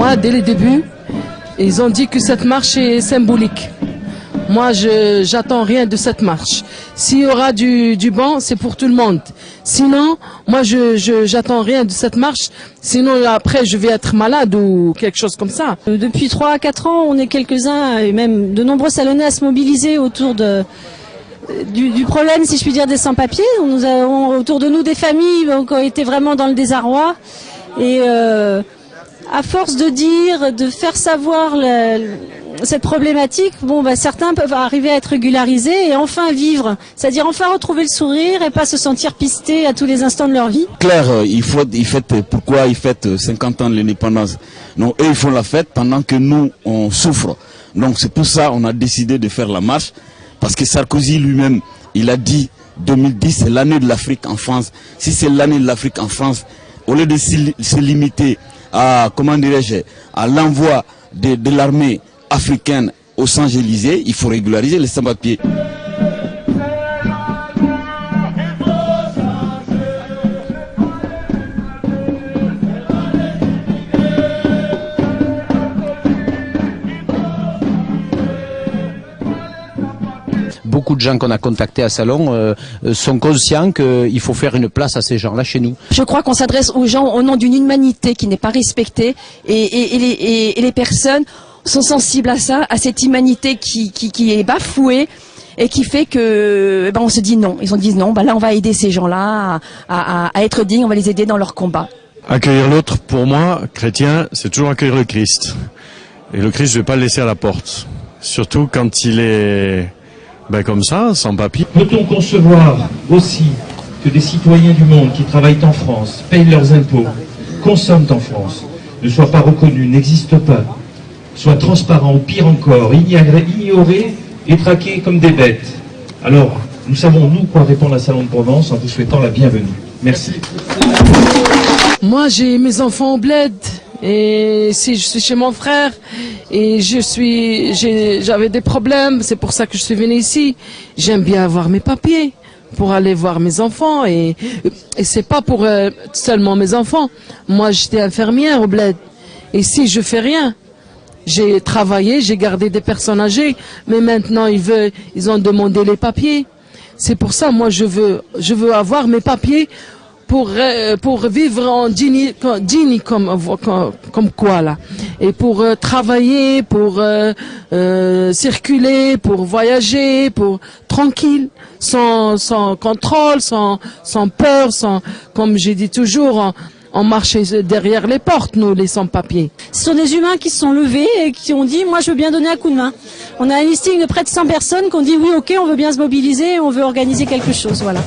Moi, dès le début, ils ont dit que cette marche est symbolique. Moi, j'attends rien de cette marche. S'il y aura du bon, c'est pour tout le monde. Sinon, moi, j'attends rien de cette marche. Sinon, après, je vais être malade ou quelque chose comme ça. Depuis 3 à 4 ans, on est quelques-uns, et même de nombreux Salonnais à se mobiliser autour du problème, si je puis dire, des sans-papiers. Nous avons autour de nous des familles qui ont été vraiment dans le désarroi. Et à force de dire, de faire savoir cette problématique, certains peuvent arriver à être régularisés et enfin vivre, c'est-à-dire enfin retrouver le sourire et pas se sentir pistés à tous les instants de leur vie. Claire, pourquoi ils fêtent 50 ans de l'indépendance? Non, eux ils font la fête pendant que nous on souffre. Donc c'est pour ça qu'on a décidé de faire la marche, parce que Sarkozy lui-même, il a dit 2010 c'est l'année de l'Afrique en France. Si c'est l'année de l'Afrique en France, au lieu de se limiter à, comment dirais-je, à l'envoi de l'armée africaine aux Champs-Élysées, il faut régulariser les sans-papiers. Beaucoup de gens qu'on a contactés à Salon sont conscients qu'il faut faire une place à ces gens-là chez nous. Je crois qu'on s'adresse aux gens au nom d'une humanité qui n'est pas respectée et les personnes sont sensibles à ça, à cette humanité qui est bafouée et qui fait que on se dit non. Ils ont dit non, là on va aider ces gens-là à être dignes, on va les aider dans leur combat. Accueillir l'autre, pour moi, chrétien, c'est toujours accueillir le Christ. Et le Christ, je ne vais pas le laisser à la porte. Surtout quand il est comme ça, sans papier. Peut-on concevoir aussi que des citoyens du monde qui travaillent en France, payent leurs impôts, consomment en France, ne soient pas reconnus, n'existent pas, soient transparents ou pire encore, ignorés et traqués comme des bêtes? Alors, nous savons, nous, quoi répondre à Salon de Provence en vous souhaitant la bienvenue. Merci. Moi, j'ai mes enfants au bled. Et si je suis chez mon frère et j'avais des problèmes, c'est pour ça que je suis venue ici. J'aime bien avoir mes papiers pour aller voir mes enfants et c'est pas pour seulement mes enfants. Moi, j'étais infirmière au bled et si je fais rien, j'ai travaillé, j'ai gardé des personnes âgées, mais maintenant ils ont demandé les papiers. C'est pour ça, moi, je veux avoir mes papiers pour vivre en digne comme quoi là, et pour travailler, pour circuler, pour voyager, pour tranquille, sans contrôle, sans peur, comme j'ai dit toujours, on marchait derrière les portes, nous, les sans-papiers. Ce sont des humains qui se sont levés et qui ont dit, moi je veux bien donner un coup de main. On a un listing de près de 100 personnes qui ont dit, oui, ok, on veut bien se mobiliser, on veut organiser quelque chose, voilà.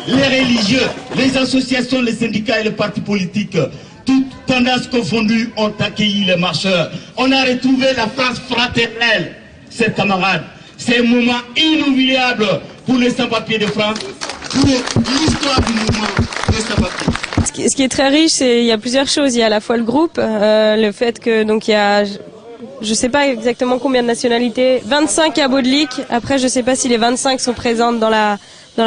Les religieux, les associations, les syndicats et les partis politiques, toutes tendances confondues, ont accueilli les marcheurs. On a retrouvé la France fraternelle, chers camarades. C'est un moment inoubliable pour les sans-papiers de France, pour l'histoire du mouvement des sans-papiers. Ce qui est très riche, il y a plusieurs choses. Il y a à la fois le groupe, le fait que donc il y a, je sais pas exactement combien de nationalités, 25 à Baudelic. Après, je sais pas si les 25 sont présentes dans la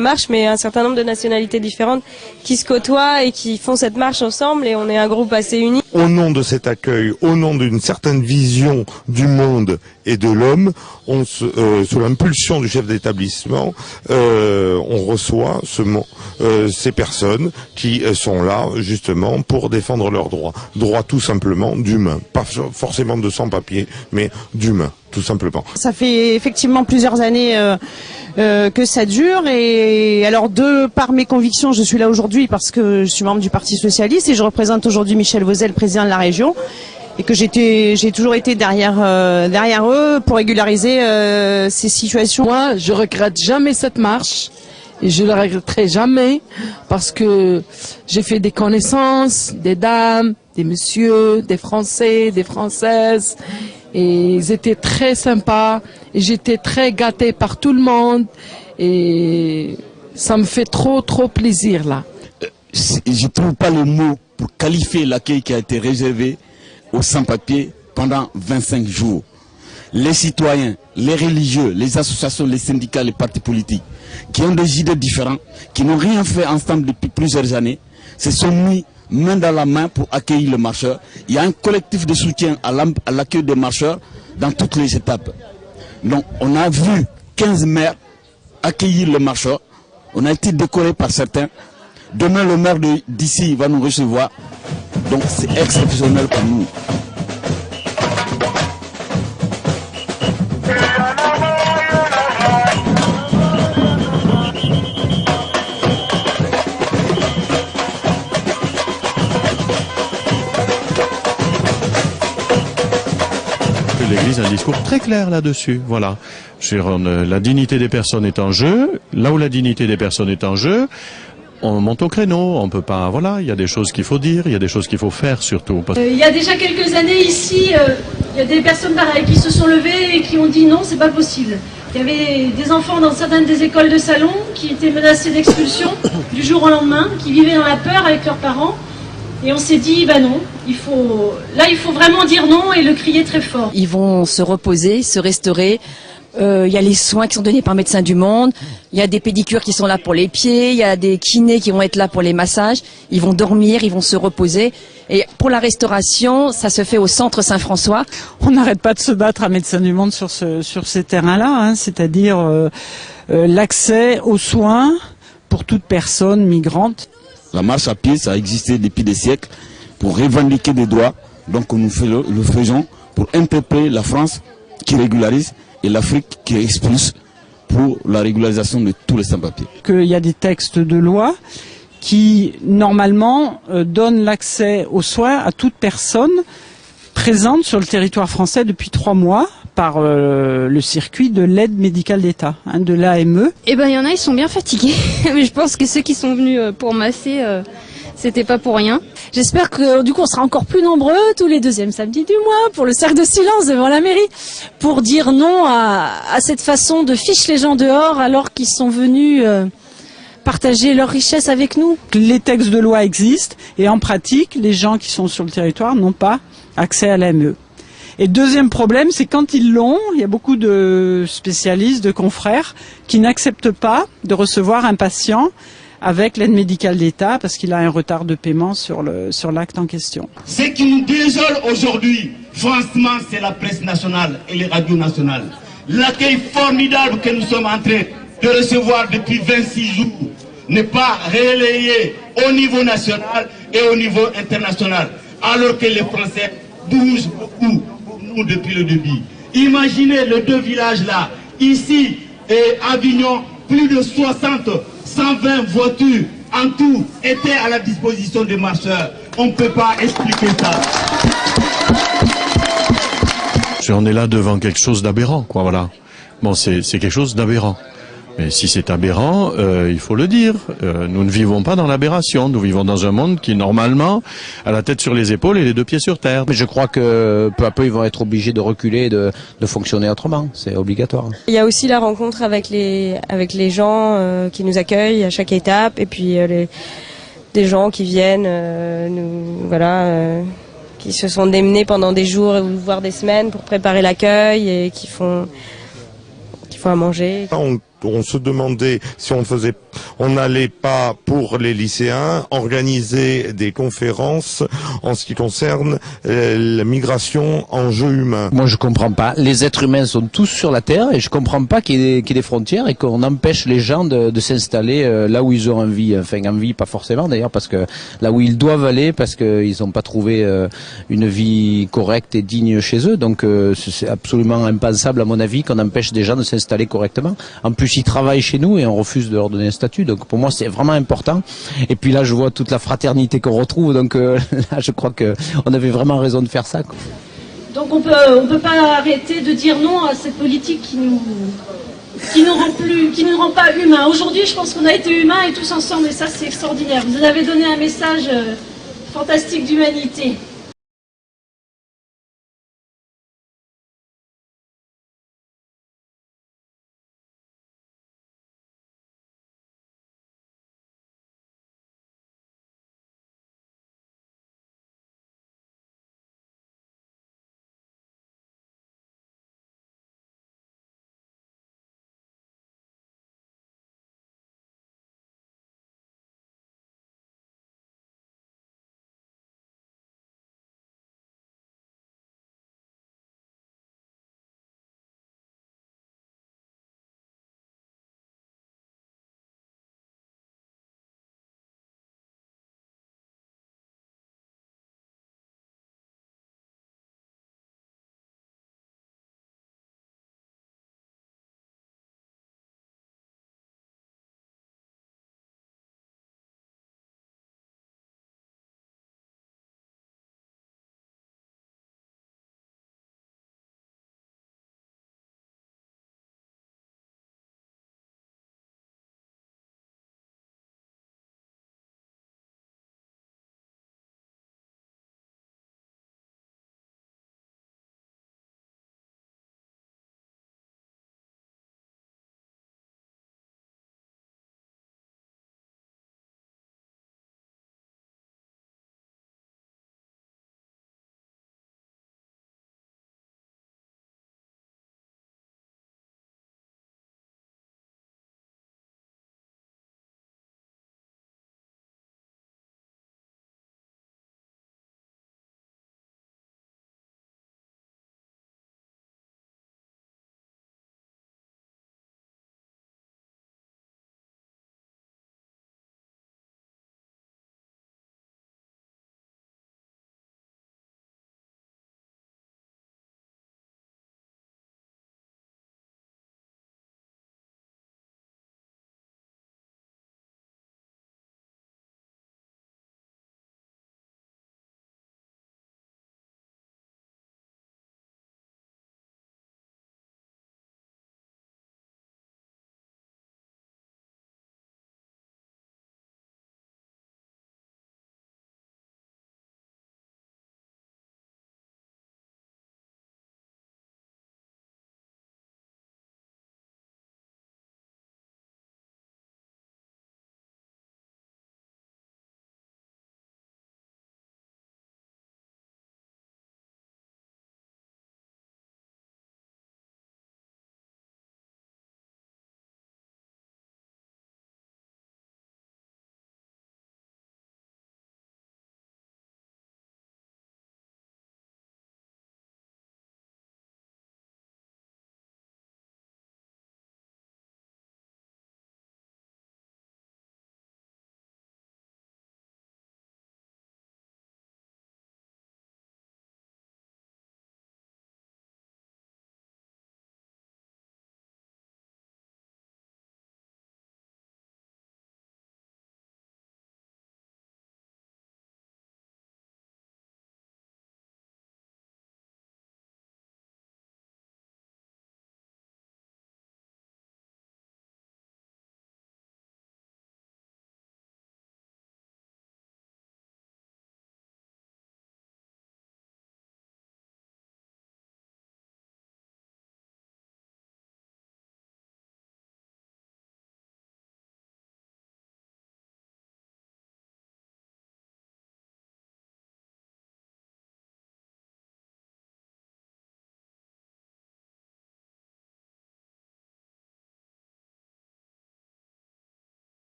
marche, mais un certain nombre de nationalités différentes qui se côtoient et qui font cette marche ensemble, et on est un groupe assez uni. Au nom de cet accueil, au nom d'une certaine vision du monde et de l'homme, sous l'impulsion du chef d'établissement, on reçoit ces personnes qui sont là justement pour défendre leurs droits. Droits tout simplement d'humains, pas forcément de sans-papiers, mais d'humains, tout simplement. Ça fait effectivement plusieurs années que ça dure, et alors par mes convictions, je suis là aujourd'hui parce que je suis membre du Parti Socialiste et je représente aujourd'hui Michel Vauzel, président de la région, et que j'ai toujours été derrière eux pour régulariser ces situations. Moi, je regrette jamais cette marche et je la regretterai jamais parce que j'ai fait des connaissances, des dames, des messieurs, des Français, des Françaises. Et ils étaient très sympas et j'étais très gâtée par tout le monde et ça me fait trop plaisir là. Je trouve pas le mot pour qualifier l'accueil qui a été réservé aux sans-papiers pendant 25 jours. les citoyens, les religieux, les associations, les syndicats, les partis politiques, qui ont des idées différentes, qui n'ont rien fait ensemble depuis plusieurs années, se sont mis main dans la main pour accueillir les marcheurs. Il y a un collectif de soutien à l'accueil des marcheurs dans toutes les étapes. Donc on a vu 15 maires accueillir les marcheurs. On a été décoré par certains. Demain le maire d'ici va nous recevoir. Donc c'est exceptionnel pour nous. L'Église a un discours très clair là-dessus. Voilà. La dignité des personnes est en jeu. Là où la dignité des personnes est en jeu, on monte au créneau. On peut pas. Voilà. Il y a des choses qu'il faut dire. Il y a des choses qu'il faut faire surtout. Il y a déjà quelques années ici, il y a des personnes pareilles qui se sont levées et qui ont dit non, c'est pas possible. Il y avait des enfants dans certaines des écoles de salon qui étaient menacés d'expulsion du jour au lendemain, qui vivaient dans la peur avec leurs parents. Et on s'est dit, bah non, il faut vraiment dire non et le crier très fort. Ils vont se reposer, se restaurer. Il y a les soins qui sont donnés par Médecins du Monde. Il y a des pédicures qui sont là pour les pieds. Il y a des kinés qui vont être là pour les massages. Ils vont dormir, ils vont se reposer. Et pour la restauration, ça se fait au centre Saint-François. On n'arrête pas de se battre à Médecins du Monde sur ces terrains-là, hein, c'est-à-dire l'accès aux soins pour toute personne migrante. La marche à pied, ça a existé depuis des siècles pour revendiquer des droits. Donc nous le faisons pour interpeller la France qui régularise et l'Afrique qui expulse pour la régularisation de tous les sans-papiers. Il y a des textes de loi qui, normalement, donnent l'accès aux soins à toute personne présente sur le territoire français depuis 3 mois par le circuit de l'aide médicale d'État, hein, de l'AME. Eh ben, il y en a, ils sont bien fatigués. Mais je pense que ceux qui sont venus pour masser, c'était pas pour rien. J'espère que du coup on sera encore plus nombreux tous les 2e samedis du mois pour le cercle de silence devant la mairie pour dire non à cette façon de ficher les gens dehors alors qu'ils sont venus partager leur richesse avec nous. Les textes de loi existent et en pratique, les gens qui sont sur le territoire n'ont pas accès à l'AME. Et deuxième problème, c'est quand ils l'ont, il y a beaucoup de spécialistes, de confrères qui n'acceptent pas de recevoir un patient avec l'aide médicale d'État parce qu'il a un retard de paiement sur l'acte en question. Ce qui nous désole aujourd'hui, franchement, c'est la presse nationale et les radios nationales. L'accueil formidable que nous sommes en train de recevoir depuis 26 jours n'est pas relayé au niveau national et au niveau international, alors que les Français bougent beaucoup pour nous depuis le début. Imaginez les 2 villages là, ici et Avignon, plus de 120 voitures en tout étaient à la disposition des marcheurs. On ne peut pas expliquer ça. On est là devant quelque chose d'aberrant, quoi, voilà. Bon, c'est quelque chose d'aberrant. Mais si c'est aberrant, il faut le dire. Nous ne vivons pas dans l'aberration. Nous vivons dans un monde qui, normalement, a la tête sur les épaules et les 2 pieds sur terre. Mais je crois que peu à peu, ils vont être obligés de reculer et de fonctionner autrement. C'est obligatoire. Il y a aussi la rencontre avec les gens qui nous accueillent à chaque étape, et puis des gens qui viennent qui se sont démenés pendant des jours voire des semaines pour préparer l'accueil et qui font à manger. On se demandait si on n'allait pas pour les lycéens organiser des conférences en ce qui concerne la migration en jeu humain. Moi je comprends pas. Les êtres humains sont tous sur la terre et je comprends pas qu'il y ait des frontières et qu'on empêche les gens de s'installer là où ils ont envie. Enfin envie pas forcément d'ailleurs parce que là où ils doivent aller parce qu'ils n'ont pas trouvé une vie correcte et digne chez eux. Donc c'est absolument impensable à mon avis qu'on empêche des gens de s'installer correctement. En plus ils travaillent chez nous et on refuse de leur donner un statut. Donc pour moi c'est vraiment important. Et puis là je vois toute la fraternité qu'on retrouve. Donc là je crois que on avait vraiment raison de faire ça, quoi. Donc on peut pas arrêter de dire non à cette politique qui nous rend pas humains. Aujourd'hui je pense qu'on a été humains et tous ensemble et ça c'est extraordinaire. Vous avez donné un message fantastique d'humanité.